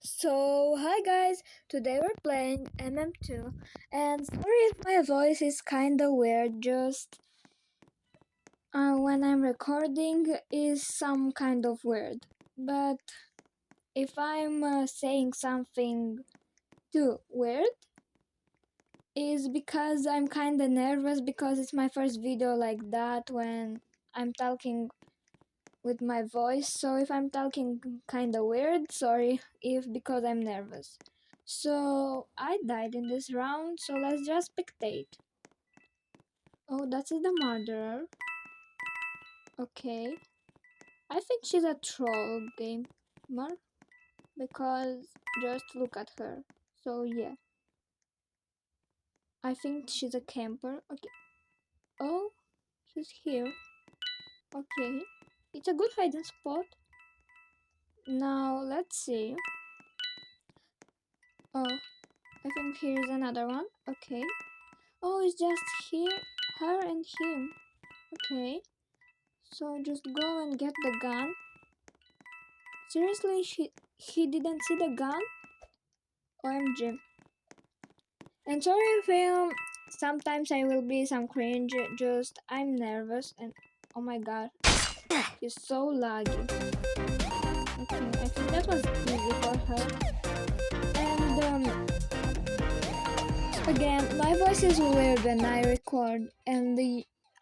So, hi guys, today we're playing MM2, and sorry if my voice is kinda weird, just when I'm recording is some kind of weird. But if I'm saying something too weird, is because I'm kinda nervous because it's my first video like that when I'm talking with my voice. So if I'm talking kinda weird, sorry if because I'm nervous. So I died in this round, so let's just spectate. Oh, that is the murderer. Okay. I think she's a troll gamer because just look at her. So yeah. I think she's a camper. Okay. Oh, she's here. Okay. It's a good hiding spot. Now let's see. Oh, I think here's another one. Okay. Oh, it's just here, her and him. Okay. So just go and get the gun. Seriously, he didn't see the gun? OMG. And sorry if sometimes I will be some cringe, just I'm nervous and oh my god, he's so laggy. Okay, I think that was easy for her. And again, my voice is weird when I record, and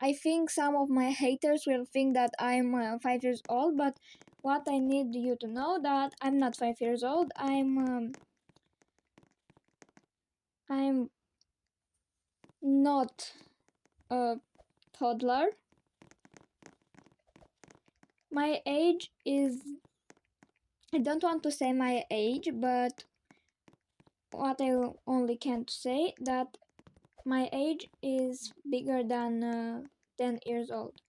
I think some of my haters will think that I'm 5 years old, but what I need you to know that I'm not 5 years old. I'm not a toddler. My age is, I don't want to say my age, but what I only can say that my age is bigger than 10 years old.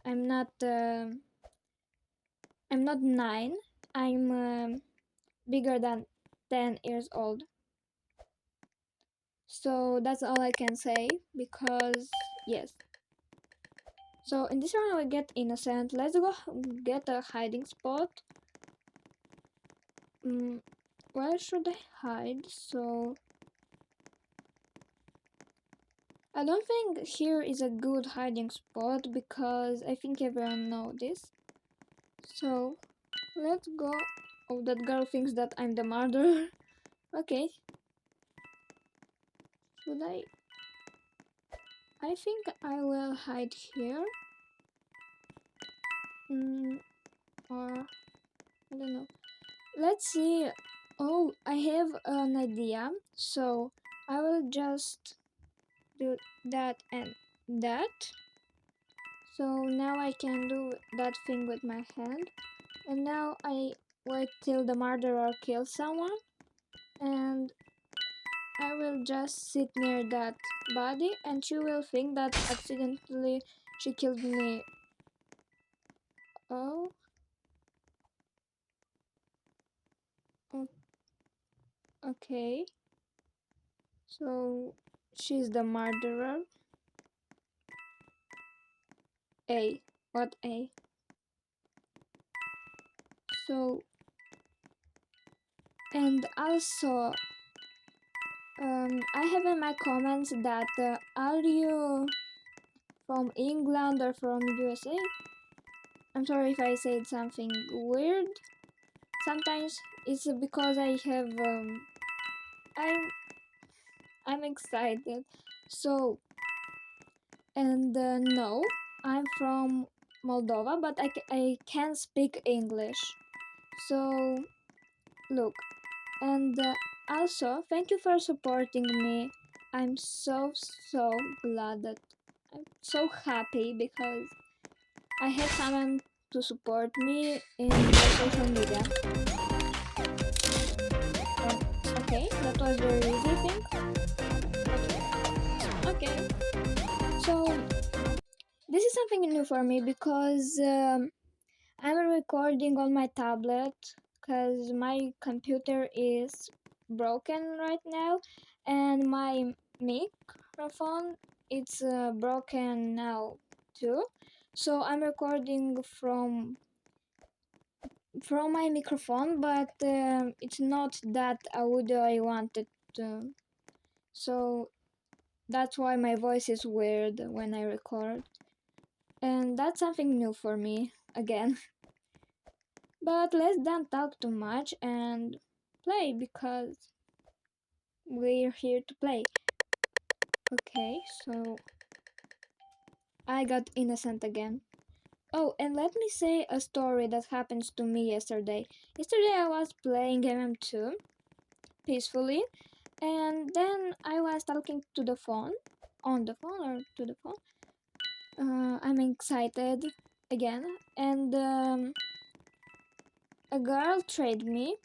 I'm not uh, I'm not 9. I'm bigger than 10 years old. So that's all I can say because yes. So in this round I will get innocent. Let's go get a hiding spot. Where should I hide? So I don't think here is a good hiding spot because I think everyone know this. So let's go. Oh, that girl thinks that I'm the murderer. Okay. Should I? I think I will hide here. Or I don't know. Let's see. Oh, I have an idea. So I will just do that and that. So now I can do that thing with my hand. And now I wait till the murderer kills someone. And I will just sit near that body and she will think that accidentally she killed me. Oh. Okay. So she's the murderer. A. What A? So, and also, I have in my comments that are you from England or from USA? I'm sorry if I said something weird. Sometimes it's because I have I'm I'm excited. So, and no, I'm from Moldova, but I can speak English. So look, and also thank you for supporting me. I'm so glad that I'm so happy because I have someone to support me in the social media. Okay, that was very easy thing. Okay, so this is something new for me because I'm recording on my tablet because my computer is broken right now and my microphone it's broken now too. So I'm recording from from my microphone, but it's not that audio I wanted to. So that's why my voice is weird when I record. And that's something new for me, again. But let's don't talk too much and play because we're here to play. Okay, so I got innocent again. Oh, and let me say a story that happened to me yesterday. Yesterday I was playing mm2 peacefully, and then I was talking to the phone, on the phone or to the phone. I'm excited again, and a girl traded me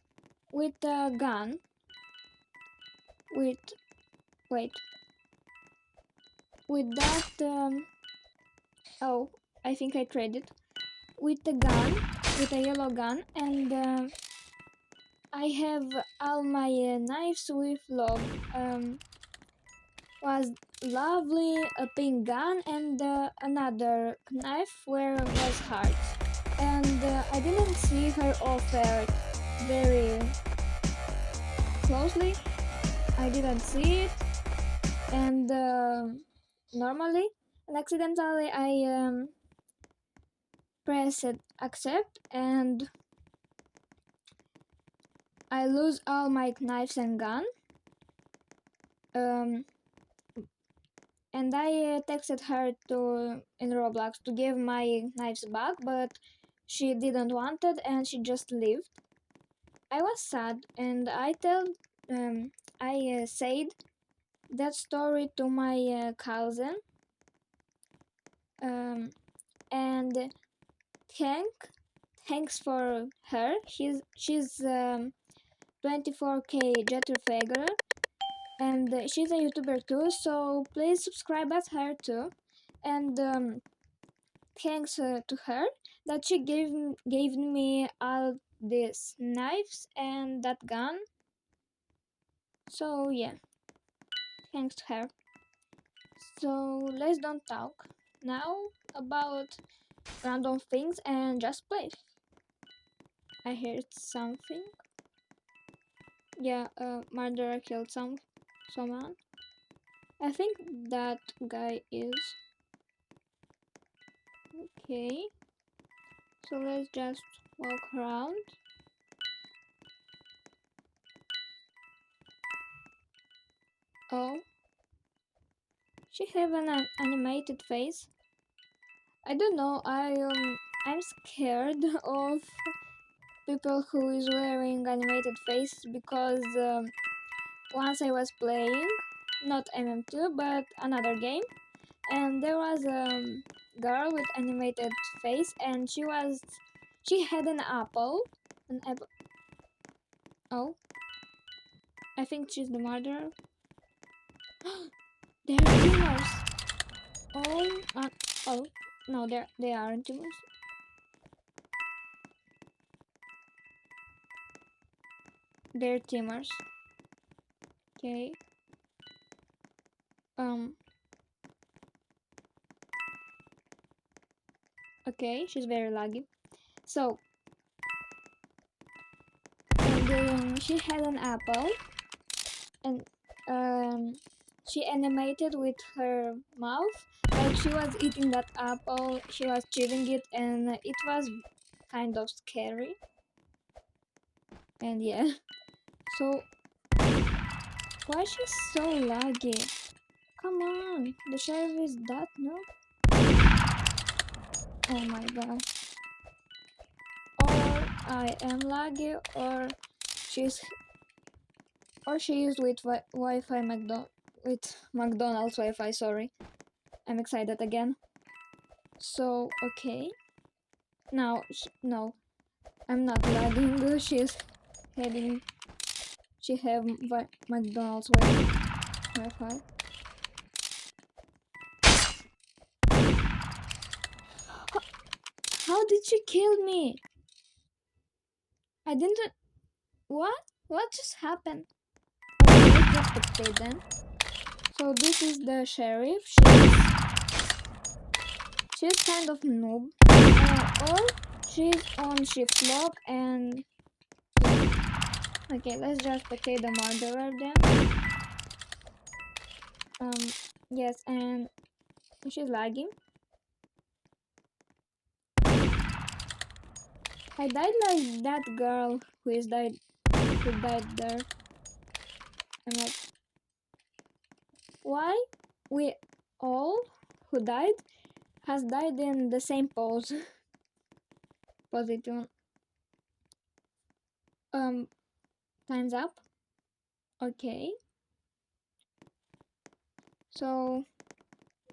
with a gun. With wait, with that. Oh, I think I traded with a gun, with a yellow gun, and I have all my knives with love. Was lovely a pink gun and another knife where was hearts. And I didn't see her offer very closely. I didn't see it, and normally and accidentally I pressed accept, and I lose all my knives and gun. Um, and I texted her to in Roblox to give my knives back, but she didn't want it and she just left. I was sad, and I said that story to my cousin, and thanks for her. She's 24K Jetterfager, and she's a YouTuber too. So please subscribe at her too, and thanks to her that she gave me all these knives and that gun. So yeah, thanks to her. So let's don't talk now about random things and just play. I heard something. Yeah, murderer killed someone. I think that guy is okay. So let's just walk around. Oh, she have an animated face. I don't know. I'm scared of people who is wearing animated faces because once I was playing not MM2 but another game, and there was a girl with animated face, and she had an apple. Oh, I think she's the murderer. They're tumors. Oh, oh, no, they aren't tumors. They're tumors. Okay. Um. Okay, she's very laggy. So, and she had an apple, and she animated with her mouth like she was eating that apple. She was chewing it, and it was kind of scary. And yeah, so why she's so laggy? Come on, the sheriff is that no? Oh my god. Or I am laggy, or she's she used with Wi-Fi with McDonald's Wi-Fi. Sorry, I'm excited again. So okay, now no, I'm not lagging. She's heading. She have McDonald's Wi-Fi. How did she kill me? I didn't. What? What just happened? Okay, let's just spectate then. So this is the sheriff. She's kind of noob, or She's on shift lock and okay, let's just spectate the murderer then. Yes, and she's lagging. I died like that girl who died there. I'm like, why we all who died has died in the same pose? Positive. Time's up. Okay. So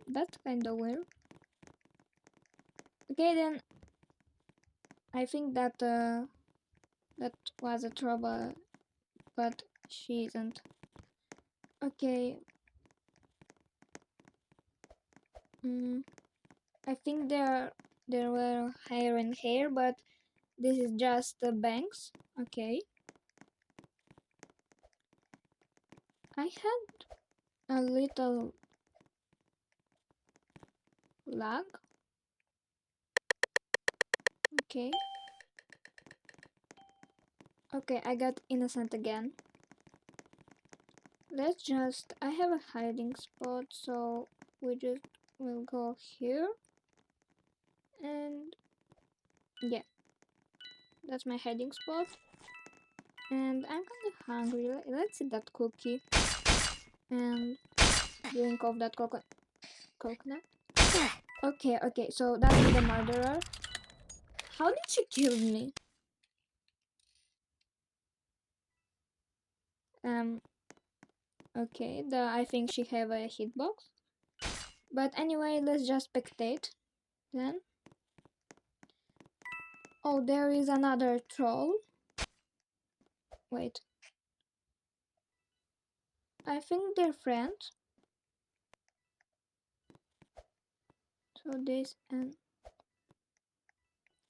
that's kind of weird. Okay, then I think that that was a trouble, but she isn't. Okay. I think there were hair and hair, but this is just the bangs. Okay. I had a little lag. Okay. Okay, I got innocent again. Let's just, I have a hiding spot, so we just will go here. And yeah, that's my hiding spot. And I'm kind of hungry. Let's eat that cookie. And drink of that coconut. Okay, so that's the murderer. How did she kill me? Okay, I think she have a hitbox. But anyway, let's just spectate then. Oh, there is another troll. Wait. I think they're friends. So this and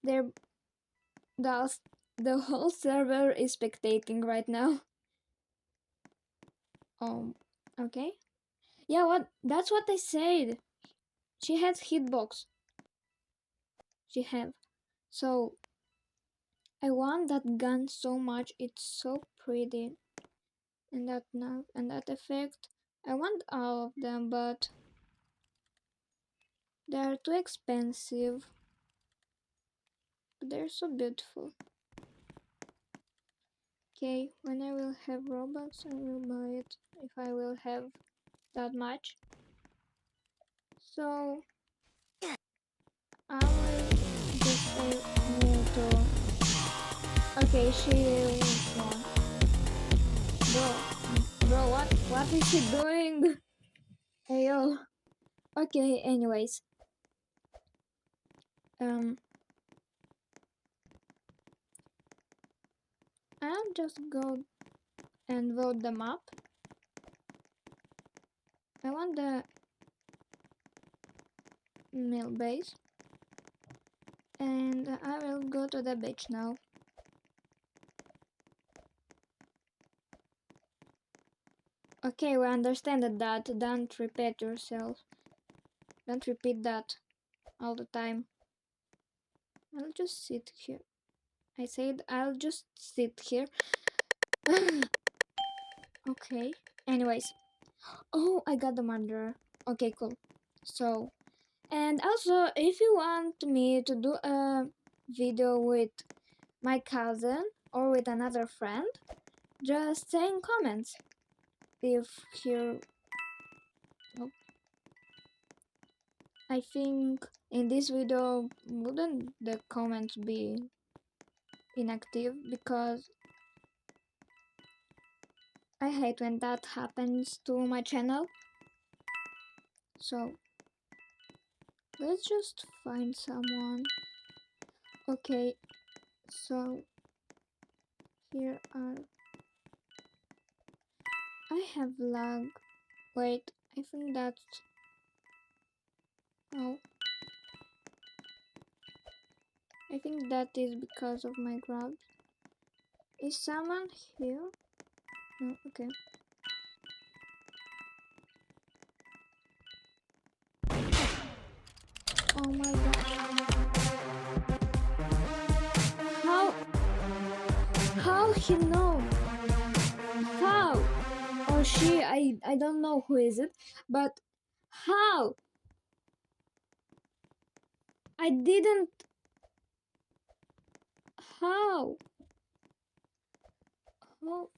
they're the whole server is spectating right now. Okay. Yeah, what? That's what I said. She has hitbox. She have. So I want that gun so much. It's so pretty. And that now and that effect. I want all of them, but they are too expensive. But they're so beautiful. Okay, when I will have Robux, I will buy it. If I will have that much. So I will just say to. Okay, she won. Bro, what is she doing? Hey yo. Okay, anyways. I'll just go and vote them up. I want the mill base. And I will go to the beach now. Okay, we understand that. Don't repeat yourself. Don't repeat that all the time. I'll just sit here. I said I'll just sit here. Okay. Anyways. Oh, I got the murderer. Okay, cool. So, and also, if you want me to do a video with my cousin or with another friend, just say in comments. If here, oh, I think in this video, wouldn't the comments be inactive? Because I hate when that happens to my channel. So let's just find someone. Okay, so here are. I have lag. Wait, I think that's. Oh. I think that is because of my grabs. Is someone here? No, okay. Oh my god. How he know? How? Or she, I don't know who is it, but how? I didn't. How? How?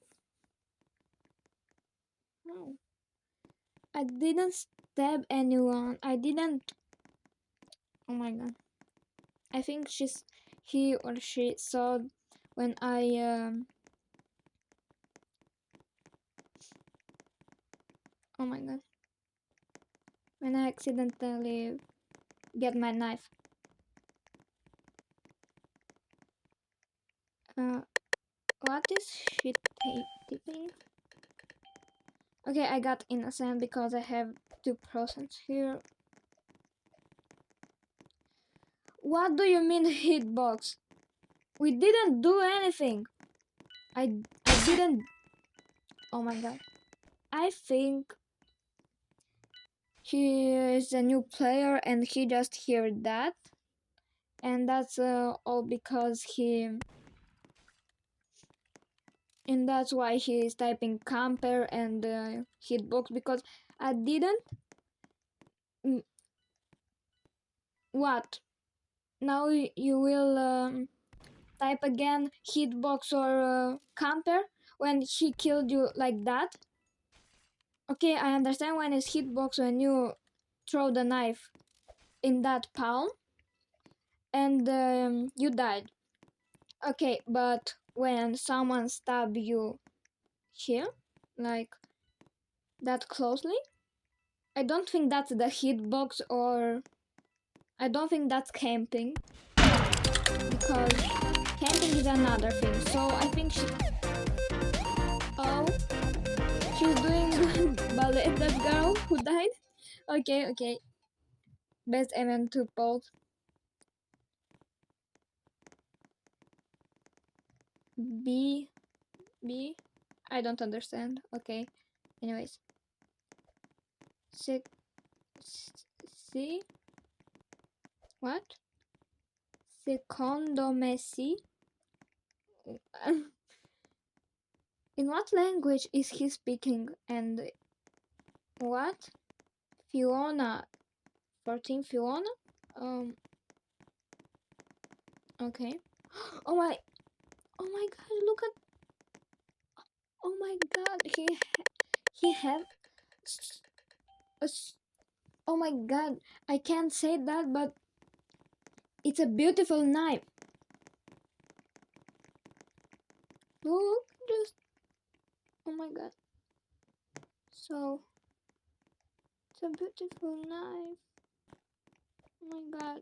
How? I didn't stab anyone. I didn't. Oh my god. I think he or she saw when oh my god. When I accidentally get my knife. Uh, what is she typing? Okay, I got innocent because I have 2% here. What do you mean hitbox? We didn't do anything. I didn't. Oh my god. I think he is a new player and he just heard that. And that's all because and that's why he is typing camper and hitbox because I didn't. What? Now you will type again hitbox or camper when he killed you like that? Okay, I understand when it's hitbox when you throw the knife in that palm and you died. Okay, but when someone stab you here, like that closely, I don't think that's the hitbox or I don't think that's camping because camping is another thing. So I think oh, she's doing ballet. That girl who died. Okay, okay. Best event to post. B B. I don't understand. Okay. Anyways. Six. C. What? Secondo Messi. In what language is he speaking? And what? Fiona. 14 Fiona? Okay. Oh my. Oh my god, look at. Oh my god, he have. Oh my god, I can't say that, but it's a beautiful knife. Look, just. Oh my god. So. It's a beautiful knife. Oh my god.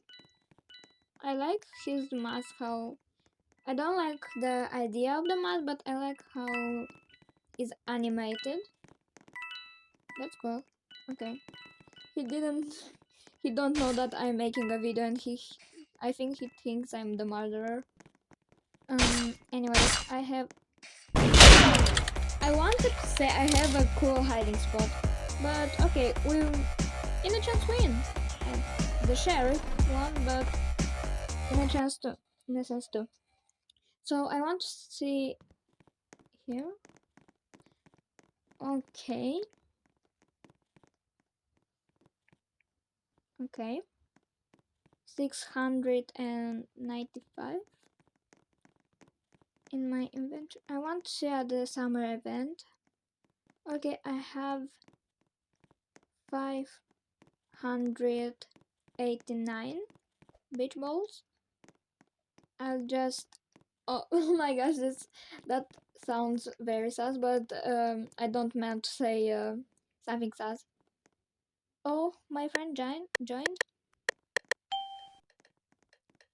I like his mask, how. I don't like the idea of the mask, but I like how it's animated. That's cool. Okay. He didn't. He don't know that I'm making a video, and I think he thinks I'm the murderer. Anyways, I wanted to say I have a cool hiding spot, but okay, we'll in a chance win. The sheriff won, but in a chance to, in a sense too. So I want to see here. Okay. Okay. 695 in my inventory. I want to see at the summer event. Okay, I have 589 beach balls. I'll just. Oh, oh my gosh, that sounds very sus, but I don't meant to say something sus. Oh, my friend joined.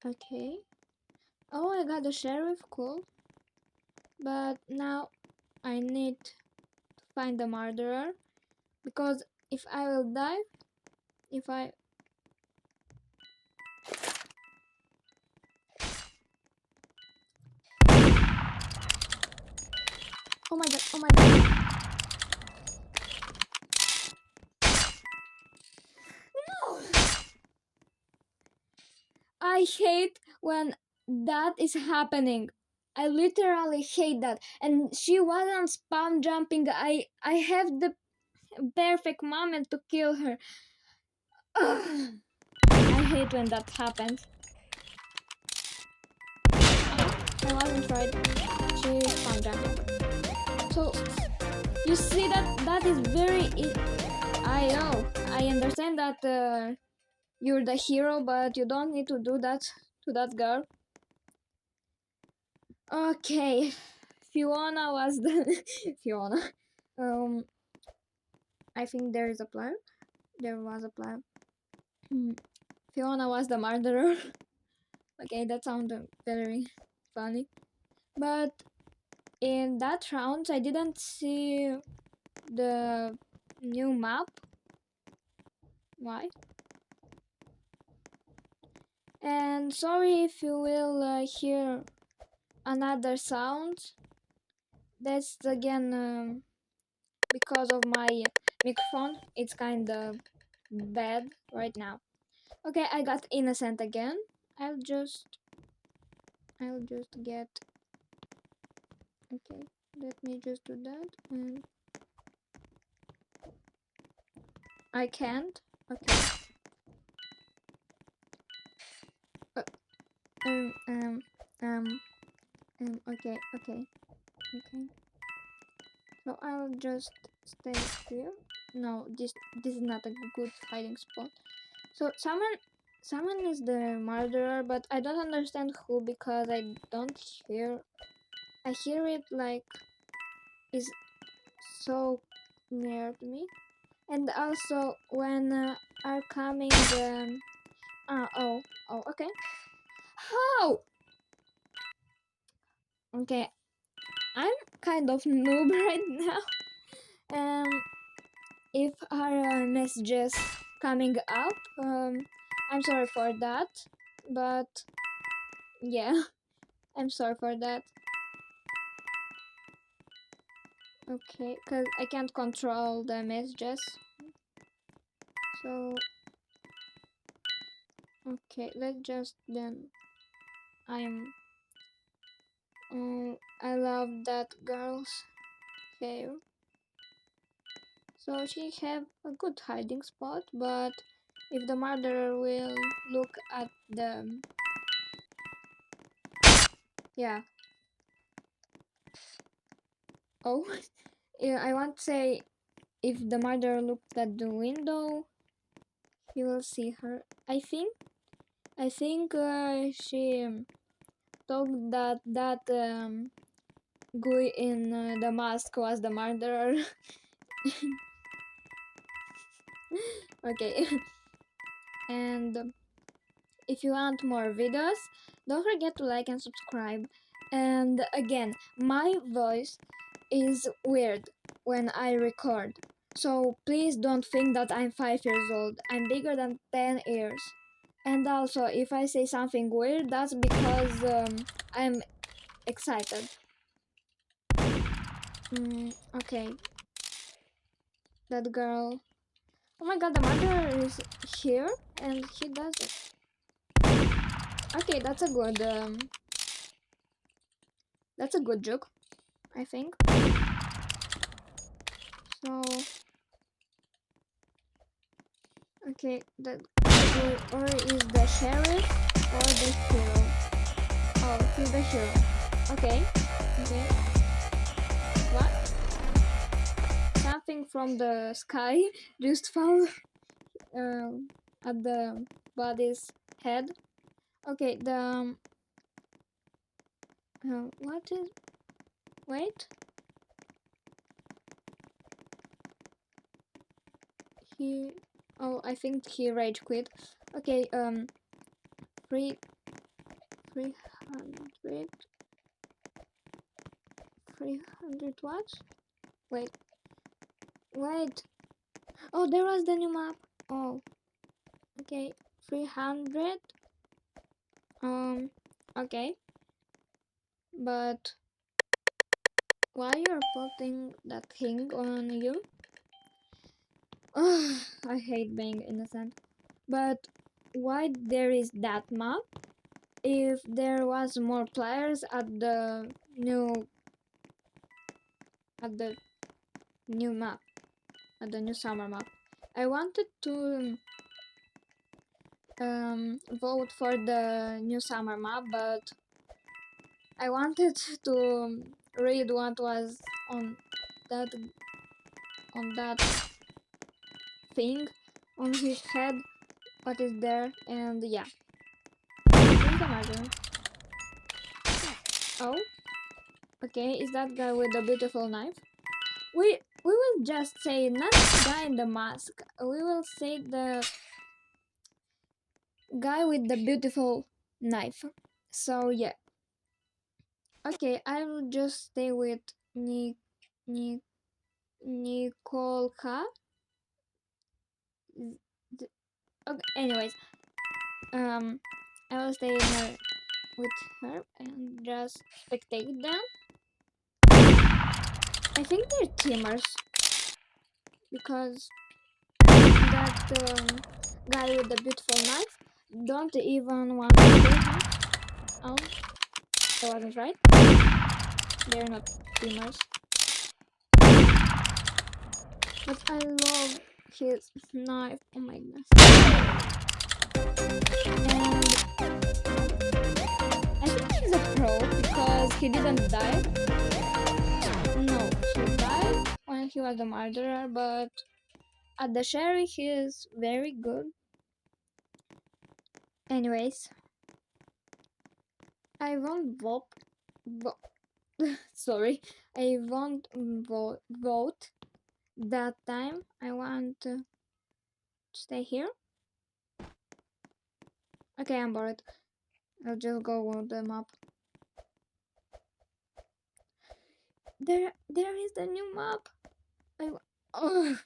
Okay. Oh, I got the sheriff, cool. But now I need to find the murderer because if I will die, if I. Oh my god, oh my god. No! I hate when that is happening. I literally hate that. And she wasn't spam jumping. I have the perfect moment to kill her. Ugh. I hate when that happens. I wasn't right. She spam jumping. So you see that is very. I know. I understand that you're the hero, but you don't need to do that to that girl. Okay, Fiona was the Fiona. Um, I think there is a plan. There was a plan. Fiona was the murderer. Okay, that sounded very funny. But in that round, I didn't see the new map. Why? And sorry if you will hear another sound. That's again because of my microphone. It's kind of bad right now. Okay, I got innocent again. I'll just get. Okay, let me just do that, and I can't. Okay. Uh, um um um okay. So I'll just stay here. No, this is not a good hiding spot. So someone is the murderer, but I don't understand who because I don't hear. I hear it like is so near to me, and also when are coming the oh okay. How? Okay, I'm kind of noob right now. If our messages coming up, I'm sorry for that, but yeah, I'm sorry for that. Okay, because I can't control the messages. So, okay, let's just then. I love that girl's hair. So she have a good hiding spot, but if the murderer will look at the, yeah. Oh, yeah, I want to say if the murderer looked at the window, he will see her. I think she thought that guy in the mask was the murderer. Okay. And if you want more videos, don't forget to like and subscribe. And again, my voice is weird when I record, so please don't think that I'm 5 years old. I'm bigger than 10 years. And also, if I say something weird, that's because I'm excited. Okay. That girl. Oh my god, the murderer is here and he does it. Okay, that's a good joke, I think. So okay, that or is the sheriff or the hero? Oh, he's the hero. Okay. Okay. What? Something from the sky just fell at the body's head. Okay, the what is? Wait. He. Oh, I think he rage quit. Okay. Three. 300. 300 watts. Wait. Wait. Oh, there was the new map. Oh. Okay. 300. Okay. But why you're putting that thing on you? Oh, I hate being innocent. But why there is that map? if there was more players at the new map, at the new summer map. I wanted to vote for the new summer map, but I wanted to read what was that on that thing on his head, what is there, and yeah. Who's the murderer? Oh, okay, is that guy with the beautiful knife? We will just say not the guy in the mask. We will say the guy with the beautiful knife. So yeah. Okay, I will just stay with Ni Nicole K. Okay, anyways, I will stay with her and just spectate them. I think they're teamers because that guy with the beautiful knife don't even want to kill him. Oh, that wasn't right. They're not teamers. But I love his knife. Oh my goodness. And I think he's a pro because he didn't die. No, he died when he was the murderer, but at the sherry he is very good. Anyways, I won't sorry, I won't vote that time. I want to stay here. Okay, I'm bored. I'll just go on the map. There is the new map. Oh.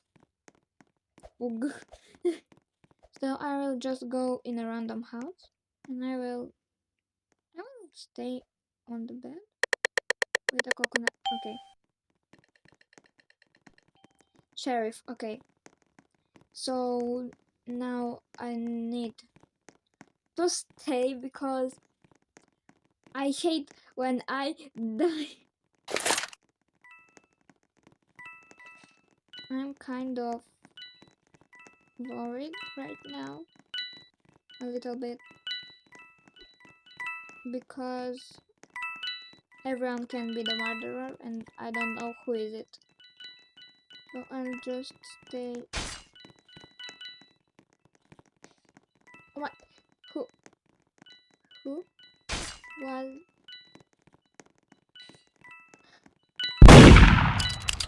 So I will just go in a random house, and I will stay on the bed with a coconut. Okay. Sheriff. Okay. So now I need to stay because I hate when I die. I'm kind of worried right now, a little bit, because everyone can be the murderer and I don't know who is it. So I'll just stay. Oh my, who was?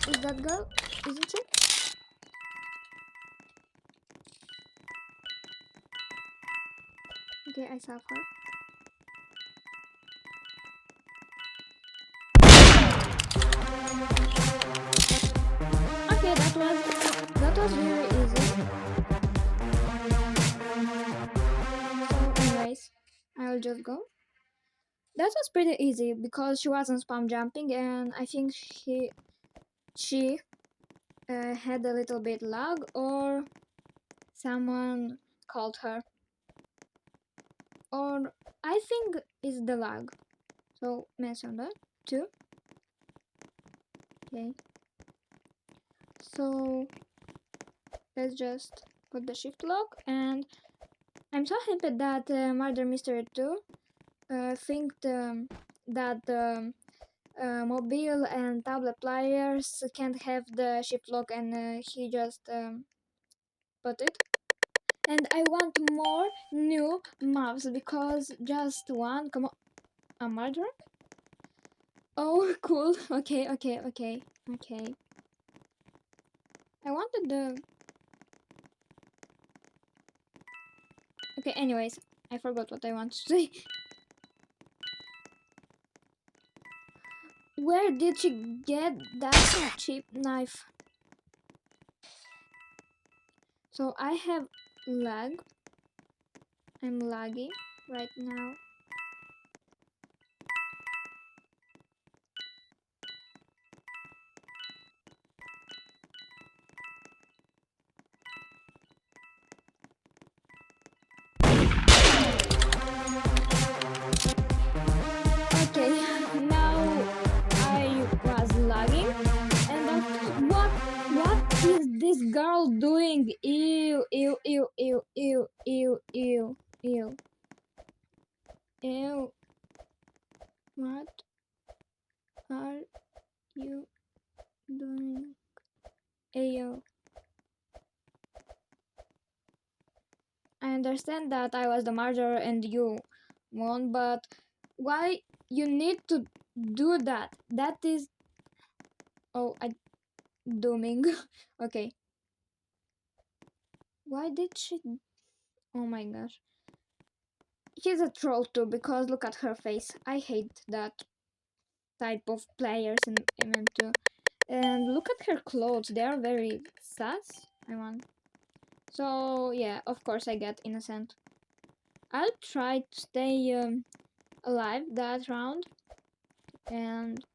Is that girl? Isn't she? Okay, I saw her. Okay, that was very easy. So anyways, I'll just go. That was pretty easy because she wasn't spam jumping, and I think she had a little bit lag, or someone called her, or I think it's the lag. So mention that too. Okay. So let's just put the shift lock, and I'm so happy that Murder Mystery 2 think that mobile and tablet players can't have the shift lock, and he just put it. And I want more new maps because just one, come on, a murderer? Oh, cool. Okay. I wanted the... Okay, anyways, I forgot what I wanted to say. Where did she get that cheap knife? So I have lag. I'm laggy right now. girl doing? Ew, ew, ew, ew, ew, ew, ew, ew, ew. What are you doing? Ew. I understand that I was the murderer and you won, but why you need to do that? That is... Oh, I... dooming. Okay. Why did she... Oh my gosh. He's a troll too, because look at her face. I hate that type of players in mm2. And look at her clothes. They are very sus. I want... So, yeah, of course I get innocent. I'll try to stay alive that round. And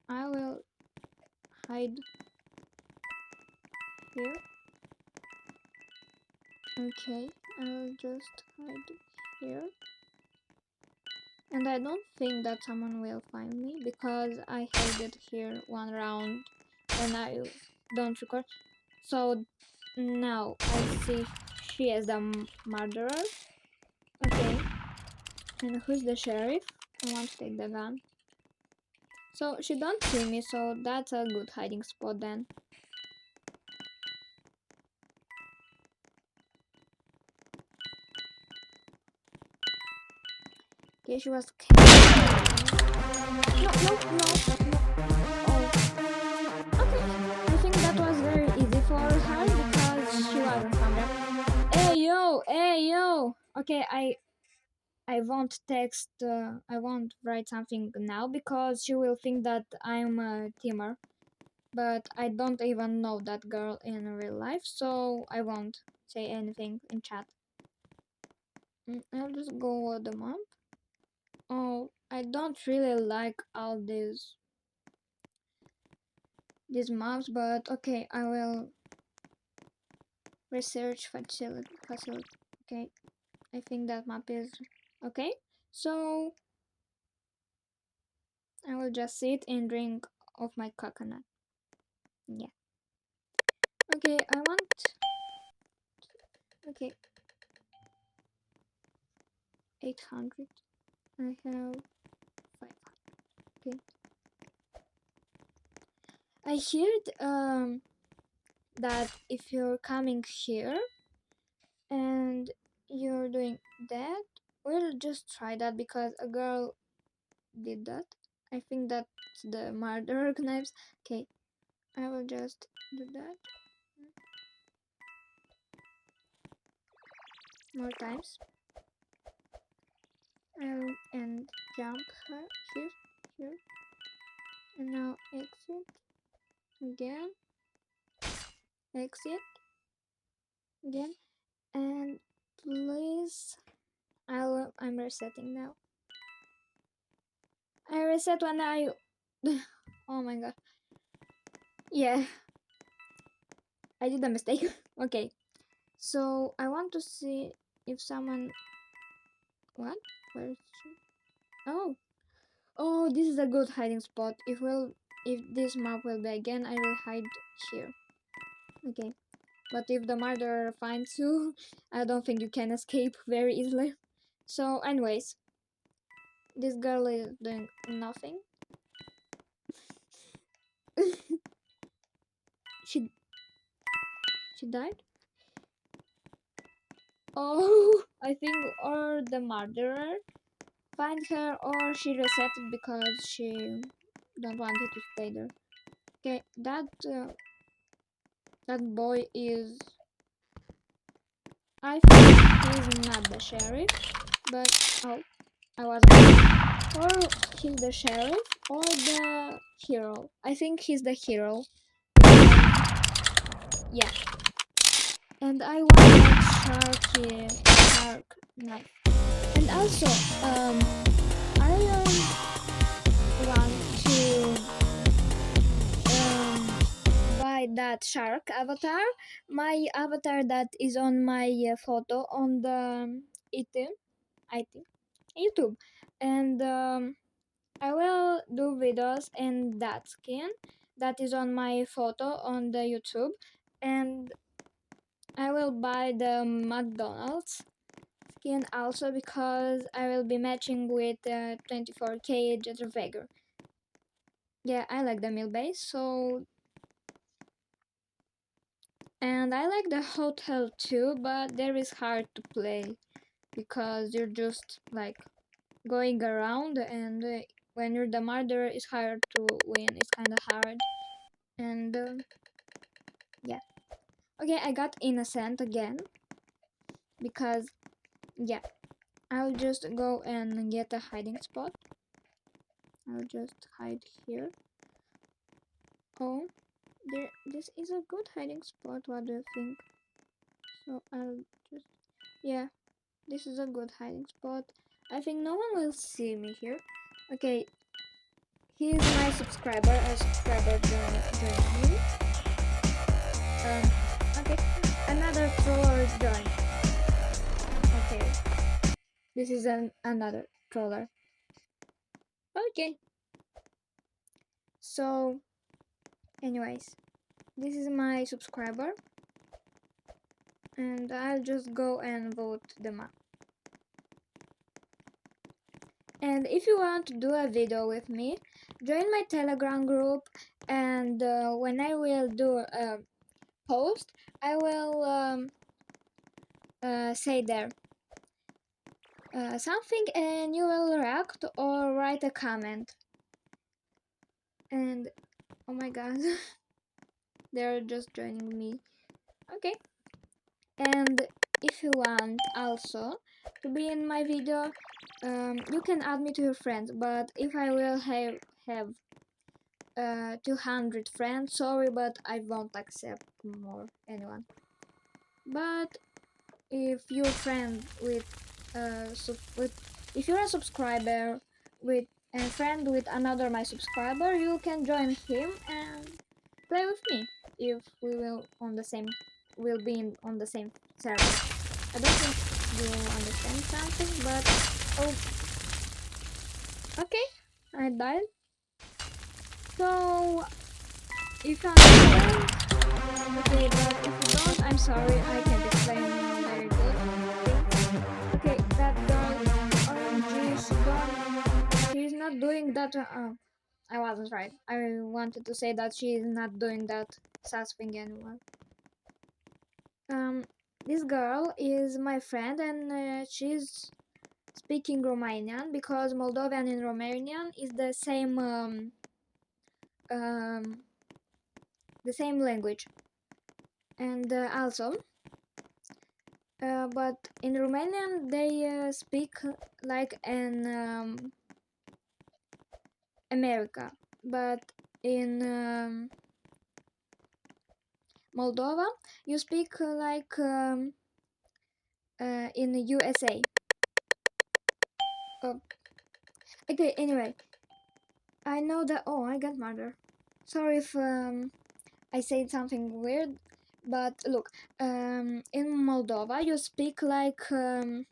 I will hide here. Okay, I'll just hide here. And I don't think that someone will find me because I hid here one round and I don't record. So now I see she is the murderer. Okay, and who's the sheriff? I want to take the gun. So she don't see me, so that's a good hiding spot then. Okay, she was no, no, no, no. Oh, okay. I think that was very easy for her because she wasn't somewhere. Hey yo, hey yo. Okay, I won't text. I won't write something now because she will think that I'm a teamer. But I don't even know that girl in real life, so I won't say anything in chat. I'll just go with the map. Oh, I don't really like all these maps, but okay, I will research facility. Okay, I think that map is okay. So I will just sit and drink of my coconut. Yeah. Okay, I want... Okay. 800. I have 500. Okay. I heard that if you're coming here and you're doing that, we'll just try that because a girl did that. I think that's the murder knives. Okay, I will just do that more times. And jump here, here, and now exit again, exit again, and please, I'm resetting now. I reset when I... Oh my god. Yeah, I did a mistake. Okay, so I want to see if someone... What? Where is she? Oh, oh, this is a good hiding spot. If this map will be again, I will hide here. Okay, but if the murderer finds you, I don't think you can escape very easily. So, anyways, this girl is doing nothing. she she died. Oh, I think or the murderer find her, or she resetted because she don't want it to stay there. Okay, that boy is... I think he's not the sheriff, but oh, I was wrong. Or he's the sheriff or the hero. I think he's the hero. Yeah. And I want that shark knife. And also, I want to buy that shark avatar. My avatar that is on my photo on the YouTube, and I will do videos in that skin that is on my photo on the YouTube. And I will buy the McDonald's skin also because I will be matching with 24K Jettervegger. Yeah, I like the meal base, so... And I like the hotel too, but there is hard to play because you're just like going around, and when you're the murderer it's hard to win. It's kind of hard. And yeah. Okay, I got innocent again because yeah, I'll just go and get a hiding spot. I'll just hide here. Oh, this is a good hiding spot. What do you think? So I'll just... yeah, this is a good hiding spot. I think no one will see me here. Okay, he is my subscriber. A subscriber joined me. Okay, another troller joined. Okay, this is another troller. Okay, so anyways, this is my subscriber, and I'll just go and vote them up. And if you want to do a video with me, join my Telegram group, and when I will do a post, I will say there something, and you will react or write a comment. And oh my god, they're just joining me. Okay. And if you want also to be in my video, you can add me to your friends, but if I will have 200 friends, sorry, but I won't accept more anyone. But if you're friend with if you're a subscriber with and friend with another my subscriber, you can join him and play with me if we will on the same on the same server. I don't think you understand something, but oh, okay, I died. So if you understand, okay, but if you don't, I'm sorry, I can't explain very good. Okay, that girl, she's not doing that. I wasn't right. I wanted to say that she is not doing that sus thing anymore. This girl is my friend, and she's speaking Romanian because Moldovan and Romanian is the same language. And also, but in Romanian they speak like in America, but in Moldova you speak like in the USA. Oh. Okay, anyway, I know that. Oh, I got murdered. Sorry if I said something weird, but look, in Moldova you speak like a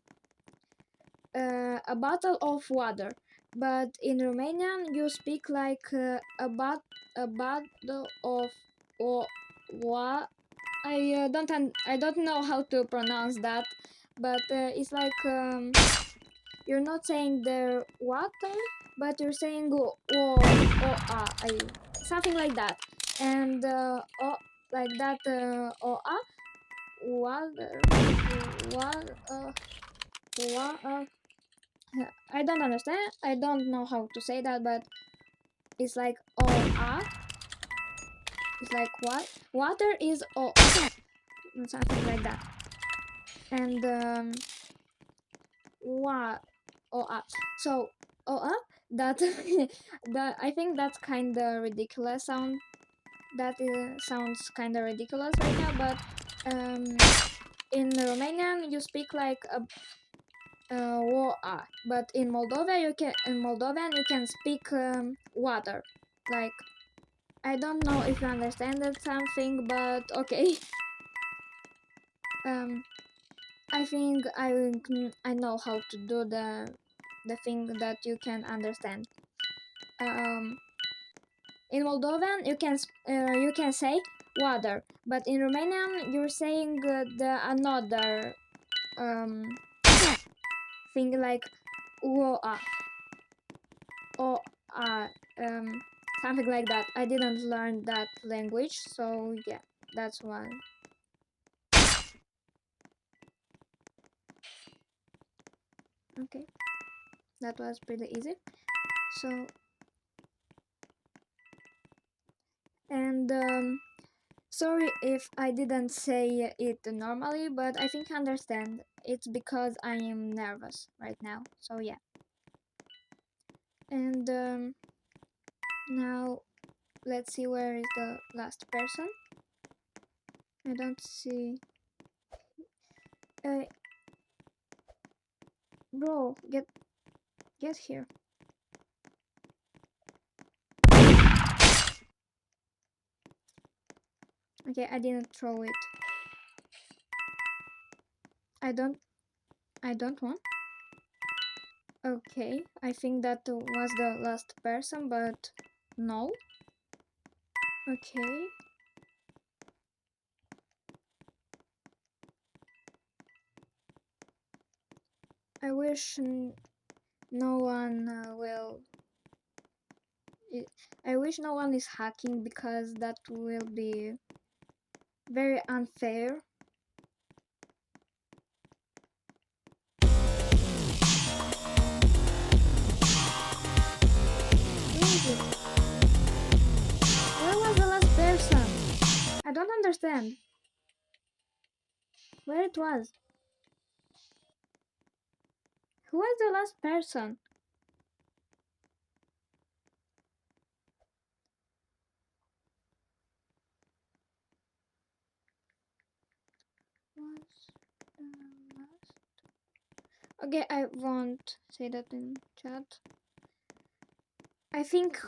bottle of water, but in Romanian you speak like a bottle of what? I don't know how to pronounce that, but it's like you're not saying the water, but you're saying something like that, and like that water, I don't understand. I don't know how to say that, but it's like it's like what? Water is something like that, and what? So that that I think that's kind of ridiculous sound. That sounds kind of ridiculous right now, but in Romanian you speak like a but in Moldovan you can speak water. Like, I don't know if you understand that something, but okay. I think I know how to do the thing that you can understand. In Moldovan you can say water, but in Romanian you're saying the another um, thing like uoa or um, something like that. I didn't learn that language, so yeah, that's why. Okay, that was pretty easy. So and sorry if I didn't say it normally, but I think you understand. It's because I am nervous right now. So yeah. And now let's see where is the last person. I don't see. Uh, bro, get here. Okay, I didn't throw it. I don't. I don't want. Okay, I think that was the last person, but no. Okay. I wish no one will. I wish no one is hacking because that will be very unfair. Where is it? Where was the last person? I don't understand. Where it was? Who was the last person? Was the last? Okay, I won't say that in chat. I think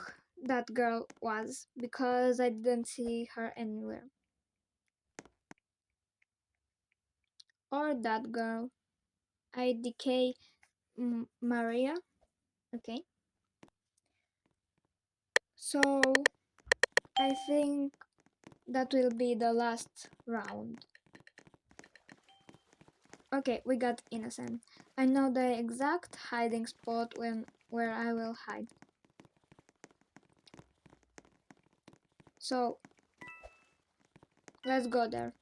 that girl was because I didn't see her anywhere. Or that girl. IDK Maria. Okay. So I think that will be the last round. Okay, we got innocent. I know the exact hiding spot where I will hide. So let's go there.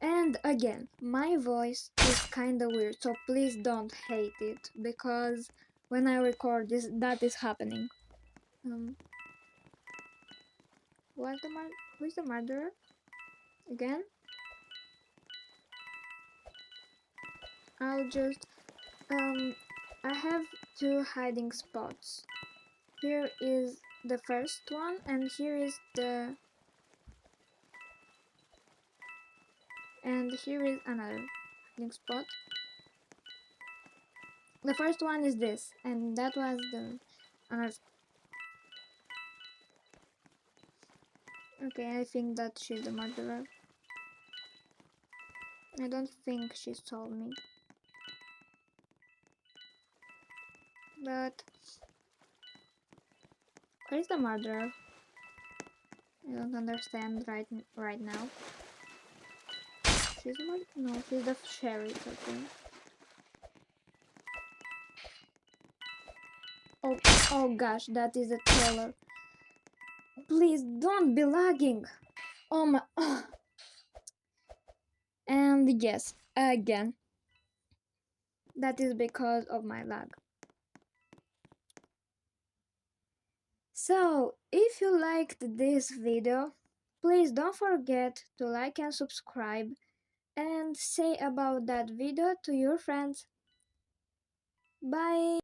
And again, my voice is kinda weird, so please don't hate it because when I record this, that is happening. Um, who is the murderer? Again? I'll just I have two hiding spots. Here is the first one, and here is here is another hiding spot. The first one is this, and that was the another. Okay, I think that she's the murderer. I don't think she told me, but where is the murderer? I don't understand right now. She's the murderer? No, she's the sheriff, I think. Oh, oh gosh, that is a trailer. Please don't be lagging. Oh my. And yes, again, that is because of my lag. So, if you liked this video, please don't forget to like and subscribe and say about that video to your friends. Bye!